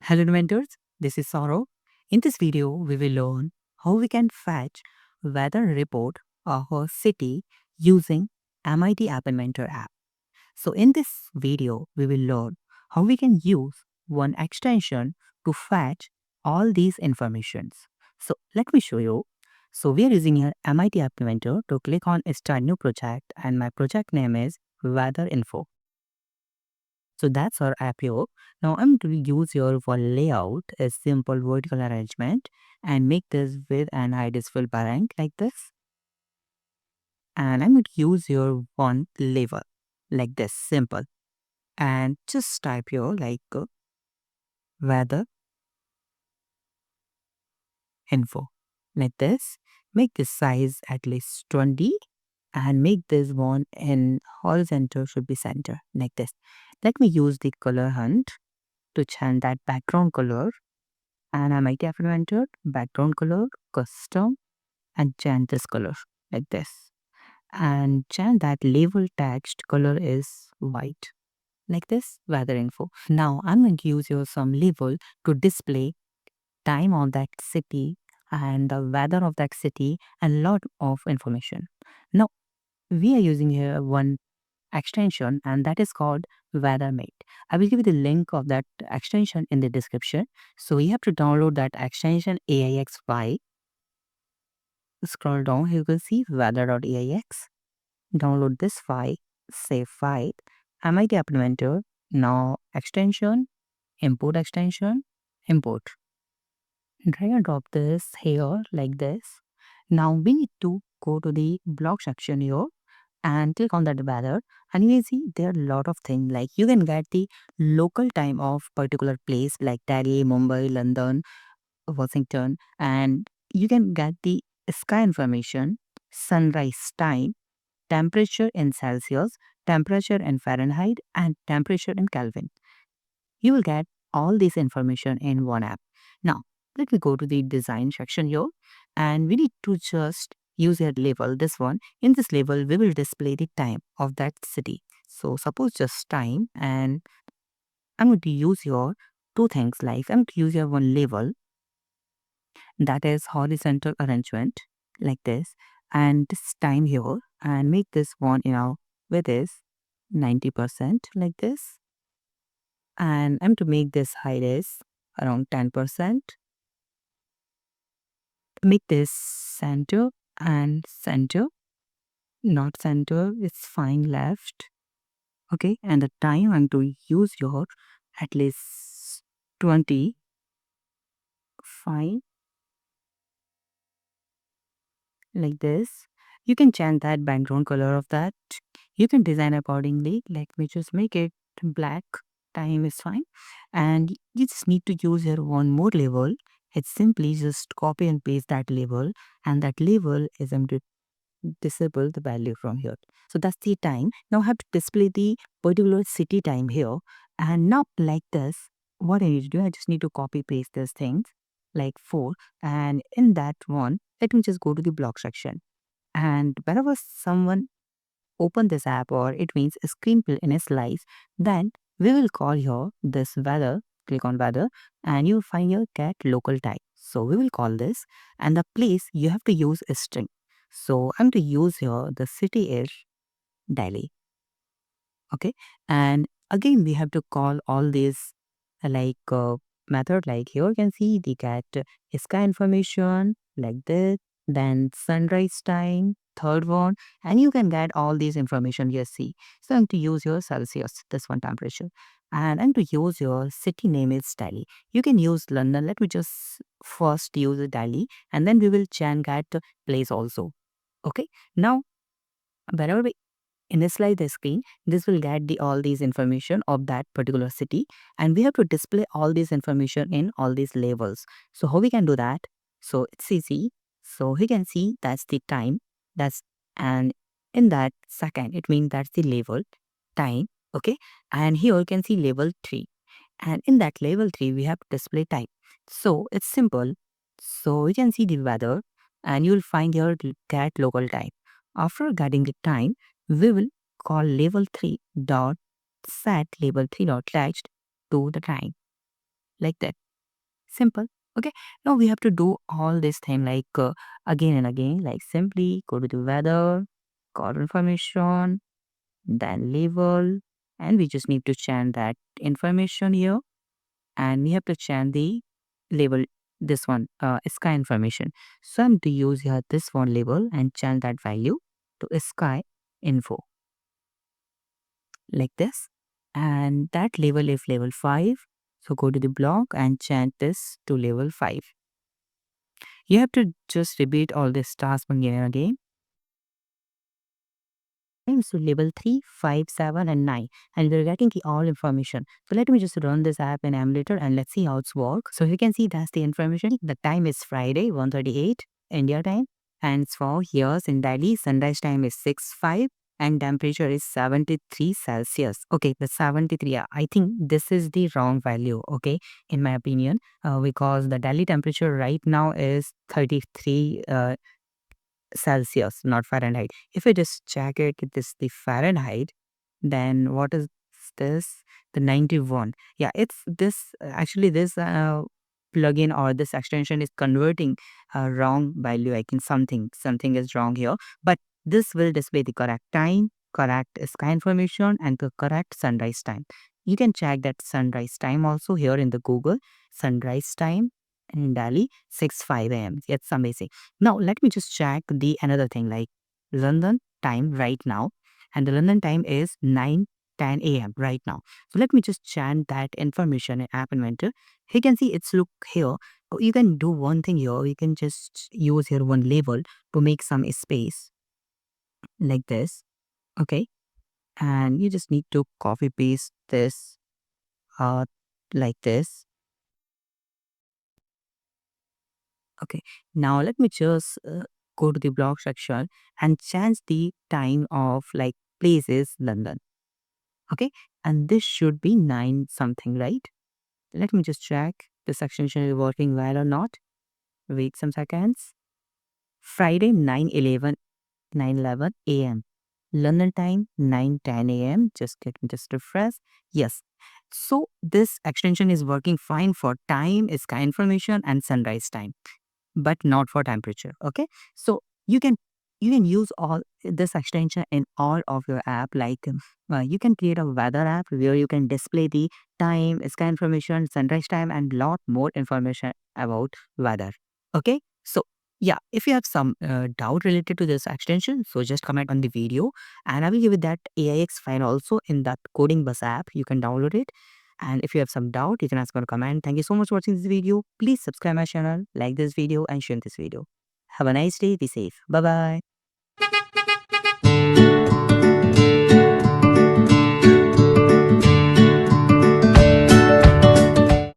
Hello inventors, this is Saurav. In this video, we will learn how we can fetch weather report of a city using MIT App Inventor app. So in this video, we will learn how we can use one extension to fetch all these informations. So let me show you. So we are using here MIT App Inventor to click on Start New Project, and my project name is Weather Info. So that's our app here. Now I'm going to use your one layout, a simple vertical arrangement, and make this with an height is filled by rank like this. And I'm going to use your one label like this, simple. And just type here like weather info like this. Make this size at least 20 and make this one in horizontal should be center like this. Let me use the color hunt to change that background color, and I might have entered background color, custom, and change this color like this. And change that label text color is white like this, weather info. Now I'm going to use your some label to display time of that city and the weather of that city and lot of information. Now we are using here one extension, and that is called WeatherMate. I will give you the link of that extension in the description. So you have to download that extension AIX5. Scroll down, you will see weather.aix. Download this file, save file, MIT App Inventor. Now extension, import. Drag and drop this here like this. Now we need to go to the block section here and click on that weather, and you will see there are a lot of things like you can get the local time of particular place like Delhi, Mumbai, London, Washington, and you can get the sky information, sunrise time, temperature in Celsius, temperature in Fahrenheit, and temperature in Kelvin. You will get all this information in one app. Now, let me go to the design section here, and we need to just use a label, this one. In this label, we will display the time of that city. So suppose just time, and I'm going to use your two things like I'm going to use your one label that is horizontal arrangement like this, and this time here, and make this one, width is 90% like this, and I'm to make this height is around 10%. Make this center and center, not center, it's fine left. Okay, and the time I'm to use your at least 20, fine, like this. You can change that background color of that. You can design accordingly. Let me just make it black. Time is fine. And you just need to use your one more label. It's simply just copy and paste that label, and that label is empty. Disable the value from here. So that's the time. Now I have to display the particular city time here. And now like this, what I need to do, I just need to copy paste these things like 4. And in that one, let me just go to the block section. And whenever someone open this app, or it means a screen fill in a slice, then we will call here this weather, click on weather, and you find your get local time. So we will call this, and the place you have to use a string. So I'm to use here the city is Delhi. Okay, and again we have to call all these like method, like here you can see the get sky information like this, then sunrise time, third one, and you can get all these information you see. So I'm to use your Celsius, this one temperature, and I'm to use your city name is Delhi. You can use London. Let me just first use Delhi, and then we will change that place also. Okay, now whenever we initialize the screen, this will get the all these information of that particular city, and we have to display all this information in all these labels. So how we can do that? So it's easy. So we can see that's the time, that's, and in that second it means that's the label time. Okay, and here you can see label 3, and in that label 3 we have to display time. So it's simple. So you can see the weather, and you will find your get local time. After getting the time, we will call label 3 dot set label 3 dot text to the time. like that. Simple. Okay. Now we have to do all this thing like again and again. Like simply go to the weather, call information, then label, and we just need to change that information here, and we have to change the label. This one, sky information. So I'm to use here this one label and change that value to sky info like this. And that label is level 5. So go to the block and change this to level 5. You have to just repeat all this task again and again. So level 3, 5, 7, and 9. And we're getting the all information. So let me just run this app in emulator and let's see how it's work. So you can see that's the information. The time is Friday, 1:38 India time. And it's for years in Delhi. Sunrise time is 6:05 and temperature is 73 Celsius. Okay, the 73. I think this is the wrong value, okay, in my opinion, because the Delhi temperature right now is 33 Celsius, not Fahrenheit. If I just check it, this the Fahrenheit, then what is this? The 91. Yeah, it's this actually this plugin or this extension is converting a wrong value. I think something is wrong here, but this will display the correct time, correct sky information, and the correct sunrise time. You can check that sunrise time also here in the Google. Sunrise time in Delhi 6:05 a.m. It's amazing. Now let me just check the another thing like London time right now, and the London time is 9:10 a.m. right now. So let me just chant that information in App Inventor. You can see it's look here. You can do one thing here. You can just use here one label to make some space like this. Okay, and you just need to copy paste this uh like this. Okay, now let me just go to the blog section and change the time of like places London. Okay, and this should be 9 something, right? Let me just check the section is working well or not. Wait some seconds. Friday 9:11 a.m. London time 9:10 a.m. Just get me just refresh. Yes. So this extension is working fine for time, sky information, and sunrise time, but not for temperature. Okay, so you can use all this extension in all of your app. Like you can create a weather app where you can display the time, sky information, sunrise time, and lot more information about weather. Okay, so yeah, if you have some doubt related to this extension, so just comment on the video and I will give you that AIX file also in that coding bus app. You can download it, and if you have some doubt, you can ask on a comment. Thank you so much for watching this video. Please subscribe my channel, like this video, and share this video. Have a nice day. Be safe. Bye bye.